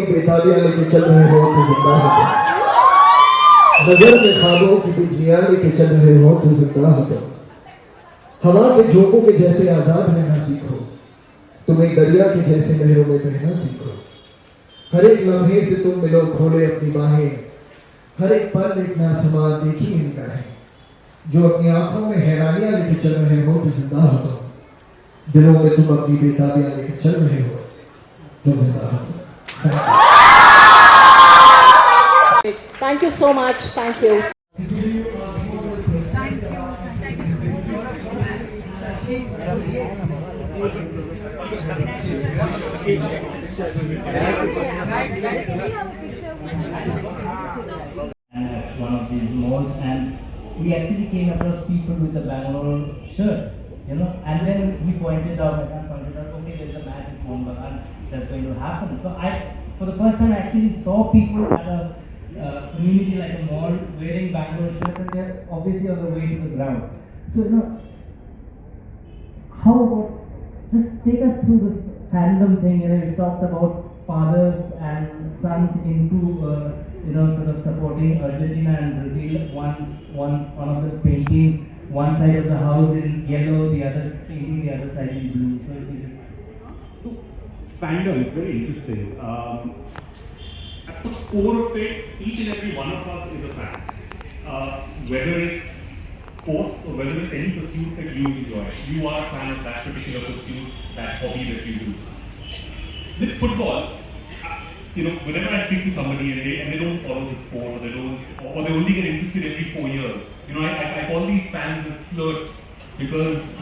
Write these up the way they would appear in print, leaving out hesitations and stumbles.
अपनी बेताबियां लेके चल रहे हो तो जिंदा हो तुम। नजर में ख्वाबों की बिजलियां लेके चल रहे हो तो जिंदा हो तुम। हवा के झोंकों के जैसे आजाद रहना सीखो, तुम एक दरिया के जैसे लहरों में बहना सीखो। हर एक लम्हे से तुम मिलो, खोले अपनी बाहें, हर एक पल एक नया समाज देखी निगाहें। जो अपनी आंखों में हैरानियां लेके चल रहे हो तो जिंदा हो तुम। दिलों में तुम अपनी बेताबियां लेके चल रहे हो तो जिंदा हो तुम। Thank you so much. Thank you. At one of these malls, and we actually came across people with a Bangalore shirt, and then he pointed out, okay, there's a match in Mumbai that's going to happen. So for the first time, I actually saw people at a community like a mall wearing Bangalore shirts, and they're obviously on the way to the ground. So, how about, just take us through this fandom thing. You talked about fathers and sons into, sort of supporting Argentina and Brazil. One of them painting one side of the house in yellow, the other painting the other side in blue. So fandom is very interesting. At the core of it, each and every one of us is a fan. Whether it's sports or whether it's any pursuit that you enjoy, you are a fan of that particular pursuit, that hobby that you do. With football, whenever I speak to somebody and they don't follow the sport, or they only get interested every 4 years, I call these fans as flirts because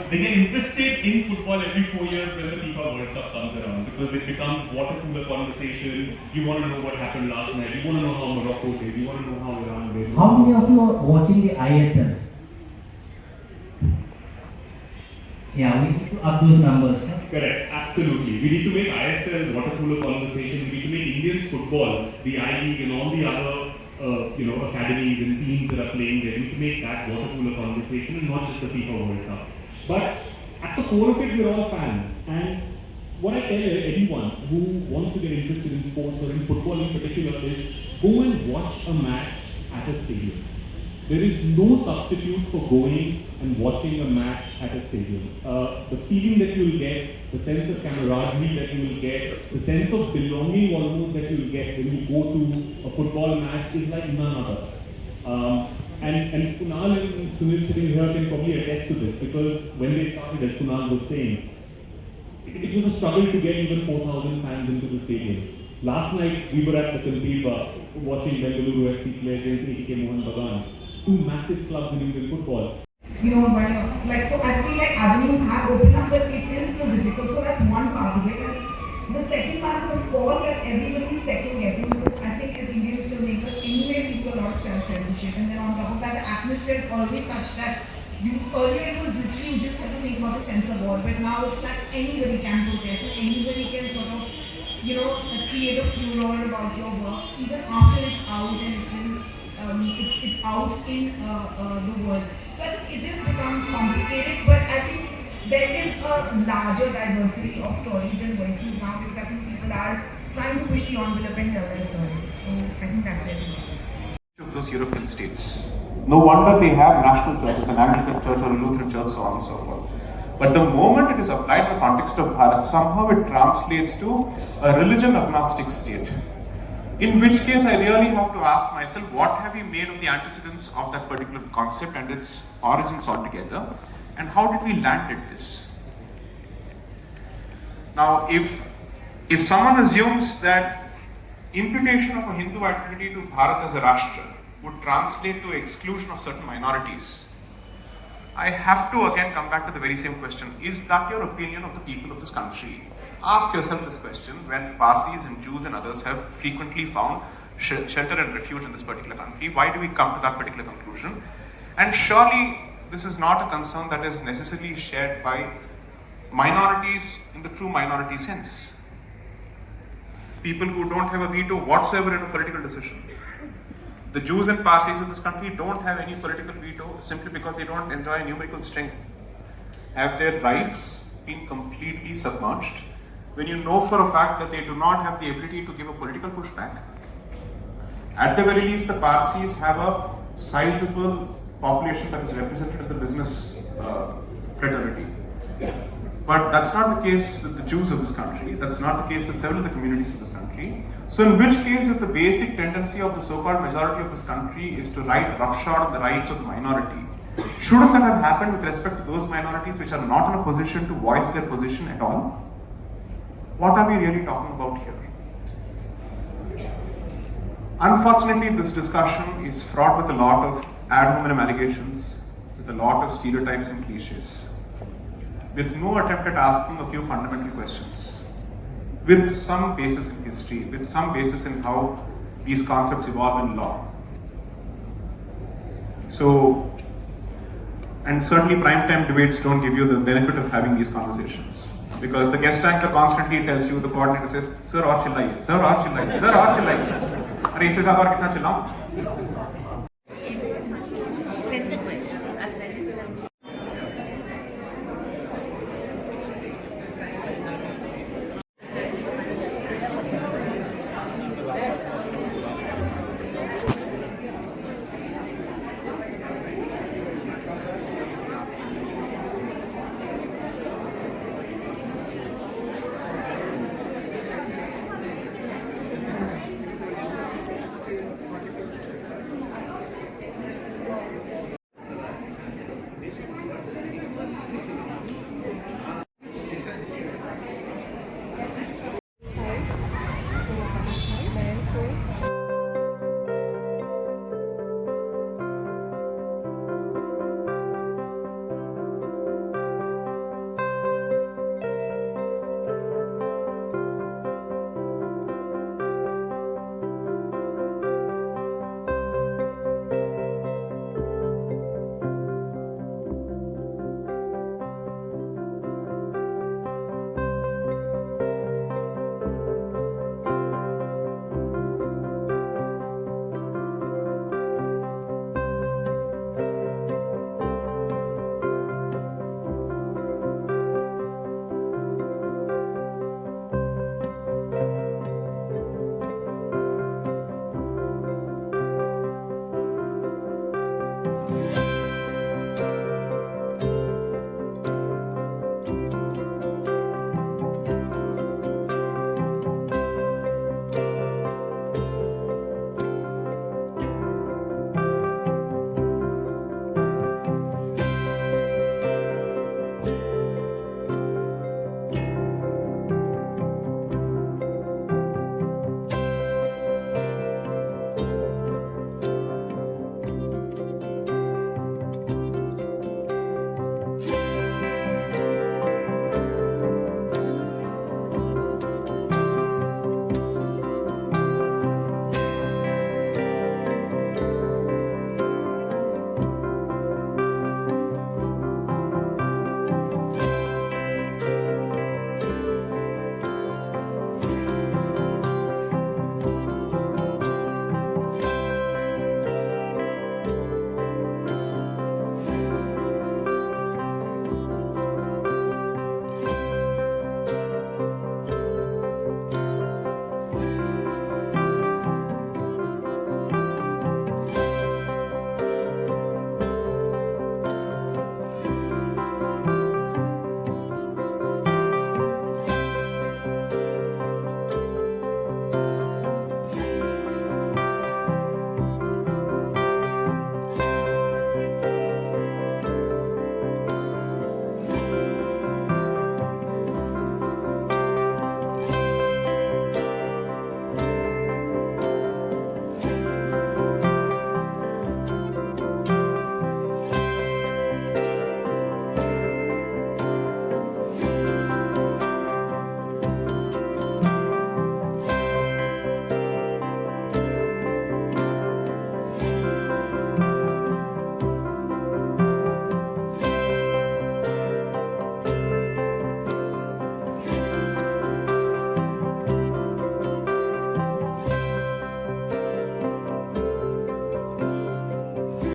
they get interested in football every 4 years when the FIFA World Cup comes around, because it becomes water cooler conversation. You want to know what happened last night. You want to know how Morocco did. You want to know how Iran did. How many of you are watching the ISL? Yeah, we need to up those numbers. Huh? Correct, absolutely. We need to make ISL water cooler conversation. We need to make Indian football, the I-League and all the other academies and teams that are playing there. We need to make that water cooler conversation and not just the FIFA World Cup. But at the core of it, we're all fans. And what I tell anyone who wants to get interested in sports or in football in particular is go and watch a match at a stadium. There is no substitute for going and watching a match at a stadium. The feeling that you will get, the sense of camaraderie that you will get, the sense of belonging almost that you will get when you go to a football match is like none other. And Kunal and Sunil sitting here can probably attest to this, because when they started, as Kunal was saying, it was a struggle to get even 4,000 fans into the stadium. Last night we were at the Kantilba watching Bengaluru FC play against ATK Mohan Bagan. Two massive clubs in Indian football. So I feel like avenues have opened up, but it is still difficult. So that's one part of it. And the second part is, of course, that everybody is second guessing, because I think as Indian filmmakers, anyway, we do a lot of self-censorship. And then on top of that, the atmosphere is always such that earlier it was literally you just had to think about the censor board, but now it's like anybody can protest, and anybody can sort of, create a furor about your work, even after it's out and it's out in the world. So I think it has become complicated, but I think there is a larger diversity of stories and voices now, because I think people are trying to push the envelope and tell their stories. So I think that's it. Of those European states, no wonder they have national churches, an Anglican church or a Lutheran church, so on and so forth. But the moment it is applied in the context of Bharat, somehow it translates to a religion agnostic state. In which case, I really have to ask myself, what have we made of the antecedents of that particular concept and its origins altogether, and how did we land at this? Now, if someone assumes that imputation of a Hindu identity to Bharat as a Rashtra would translate to exclusion of certain minorities, I have to again come back to the very same question. Is that your opinion of the people of this country? Ask yourself this question when Parsis and Jews and others have frequently found shelter and refuge in this particular country. Why do we come to that particular conclusion? And surely this is not a concern that is necessarily shared by minorities in the true minority sense. People who don't have a veto whatsoever in a political decision. The Jews and Parsis in this country don't have any political veto simply because they don't enjoy numerical strength. Have their rights been completely submerged when you know for a fact that they do not have the ability to give a political pushback? At the very least, the Parsis have a sizable population that is represented in the business fraternity. But that's not the case with the Jews of this country. That's not the case with several of the communities of this country. So in which case, if the basic tendency of the so-called majority of this country is to write roughshod on the rights of the minority, shouldn't that have happened with respect to those minorities which are not in a position to voice their position at all? What are we really talking about here? Unfortunately, this discussion is fraught with a lot of ad hominem allegations, with a lot of stereotypes and cliches, with no attempt at asking a few fundamental questions, with some basis in history, with some basis in how these concepts evolve in law. So, and certainly primetime debates don't give you the benefit of having these conversations, because the guest anchor constantly tells you, the coordinator says, sir, aur chillaiye, sir, aur chillaiye, sir, aur chillaiye. Arey isse zyada aur kitna chillaun?